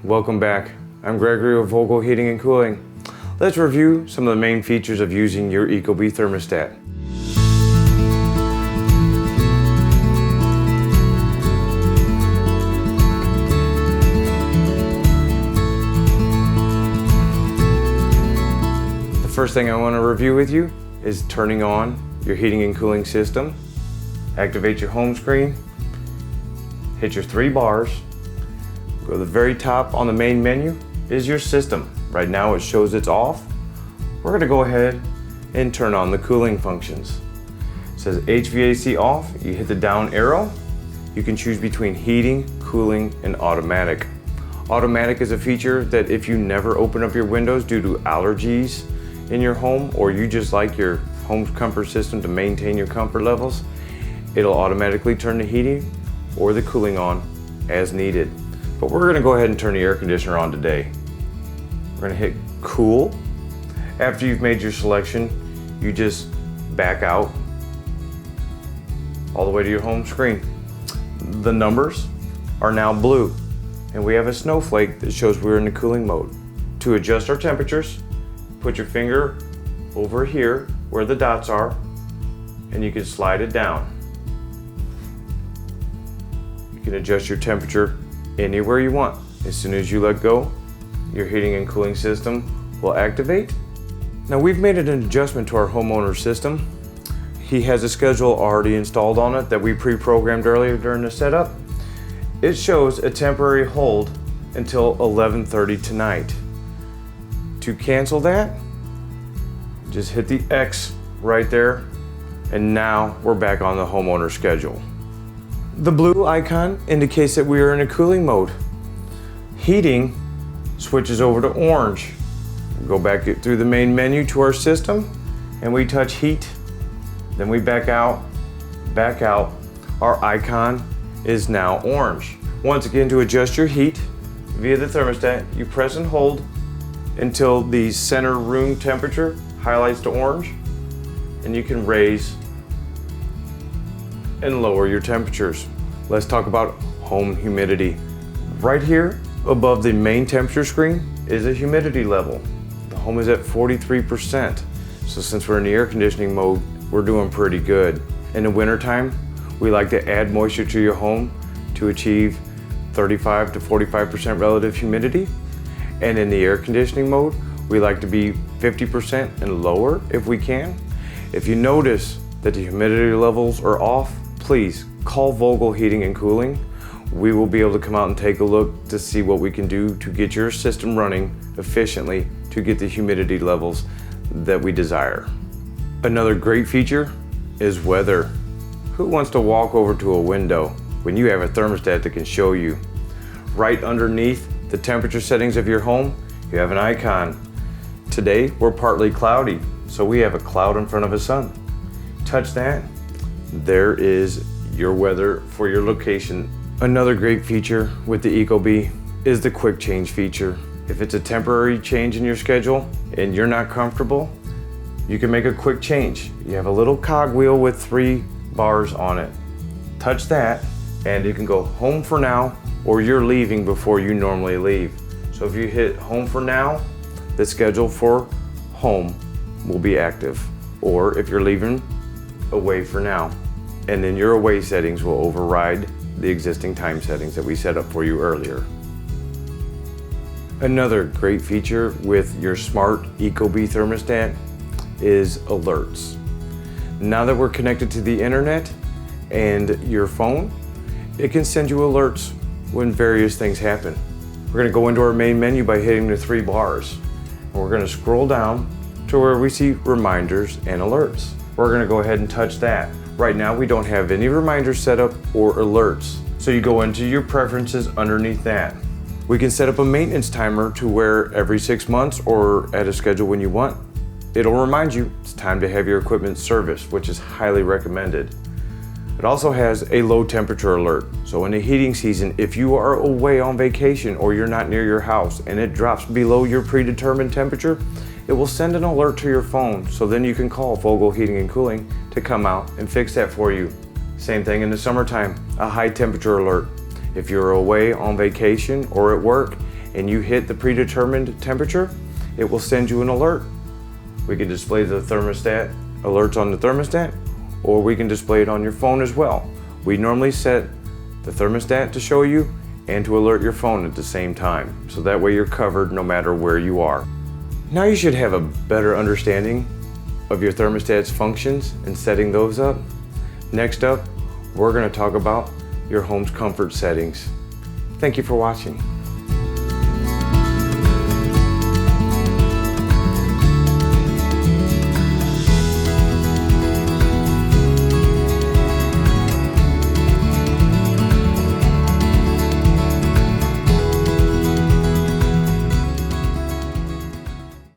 welcome back. I'm Gregory with Vogel Heating and Cooling. Let's review some of the main features of using your Ecobee thermostat. The first thing I want to review with you is turning on your heating and cooling system. Activate your home screen, hit your 3 bars, go to the very top on the main menu is your system. Right now it shows it's off. We're going to go ahead and turn on the cooling functions. It says HVAC off, you hit the down arrow. You can choose between heating, cooling, and automatic. Automatic is a feature that if you never open up your windows due to allergies in your home, or you just like your home comfort system to maintain your comfort levels, it'll automatically turn the heating or the cooling on as needed. But we're gonna go ahead and turn the air conditioner on today. We're gonna hit cool. After you've made your selection, you just back out all the way to your home screen. The numbers are now blue, and we have a snowflake that shows we're in the cooling mode. To adjust our temperatures, put your finger over here where the dots are, and you can slide it down. You can adjust your temperature anywhere you want. As soon as you let go, your heating and cooling system will activate. Now we've made an adjustment to our homeowner system. He has a schedule already installed on it that we pre-programmed earlier during the setup. It shows a temporary hold until 11:30 tonight. To cancel that, just hit the X right there, and now we're back on the homeowner schedule. The blue icon indicates that we are in a cooling mode. Heating switches over to orange. Go back through the main menu to our system, and we touch heat. Then we back out. Our icon is now orange. Once again, to adjust your heat via the thermostat, you press and hold until the center room temperature highlights to orange, and you can raise and lower your temperatures. Let's talk about home humidity. Right here above the main temperature screen is a humidity level. The home is at 43%. So since we're in the air conditioning mode, we're doing pretty good. In the wintertime, we like to add moisture to your home to achieve 35 to 45% relative humidity. And in the air conditioning mode, we like to be 50% and lower if we can. If you notice that the humidity levels are off, please call Vogel Heating and Cooling. We will be able to come out and take a look to see what we can do to get your system running efficiently to get the humidity levels that we desire. Another great feature is weather. Who wants to walk over to a window when you have a thermostat that can show you? Right underneath the temperature settings of your home, you have an icon. Today, we're partly cloudy, so we have a cloud in front of a sun. Touch that, there is your weather for your location. Another great feature with the Ecobee is the quick change feature. If it's a temporary change in your schedule and you're not comfortable, you can make a quick change. You have a little cog wheel with 3 bars on it. Touch that, and you can go home for now, or you're leaving before you normally leave. So if you hit home for now, the schedule for home will be active. Or if you're leaving, away for now. And then your away settings will override the existing time settings that we set up for you earlier. Another great feature with your smart Ecobee thermostat is alerts. Now that we're connected to the internet and your phone, it can send you alerts when various things happen. We're gonna go into our main menu by hitting the 3 bars. And we're gonna scroll down to where we see reminders and alerts. We're gonna go ahead and touch that. Right now, we don't have any reminders set up or alerts. So you go into your preferences underneath that. We can set up a maintenance timer to where every 6 months or at a schedule when you want, it'll remind you it's time to have your equipment serviced, which is highly recommended. It also has a low temperature alert. So in the heating season, if you are away on vacation or you're not near your house and it drops below your predetermined temperature, it will send an alert to your phone. So then you can call Vogel Heating and Cooling to come out and fix that for you. Same thing in the summertime, a high temperature alert. If you're away on vacation or at work and you hit the predetermined temperature, it will send you an alert. We can display the thermostat alerts on the thermostat, or we can display it on your phone as well. We normally set the thermostat to show you and to alert your phone at the same time, so that way you're covered no matter where you are. Now you should have a better understanding of your thermostat's functions and setting those up. Next up, we're going to talk about your home's comfort settings. Thank you for watching.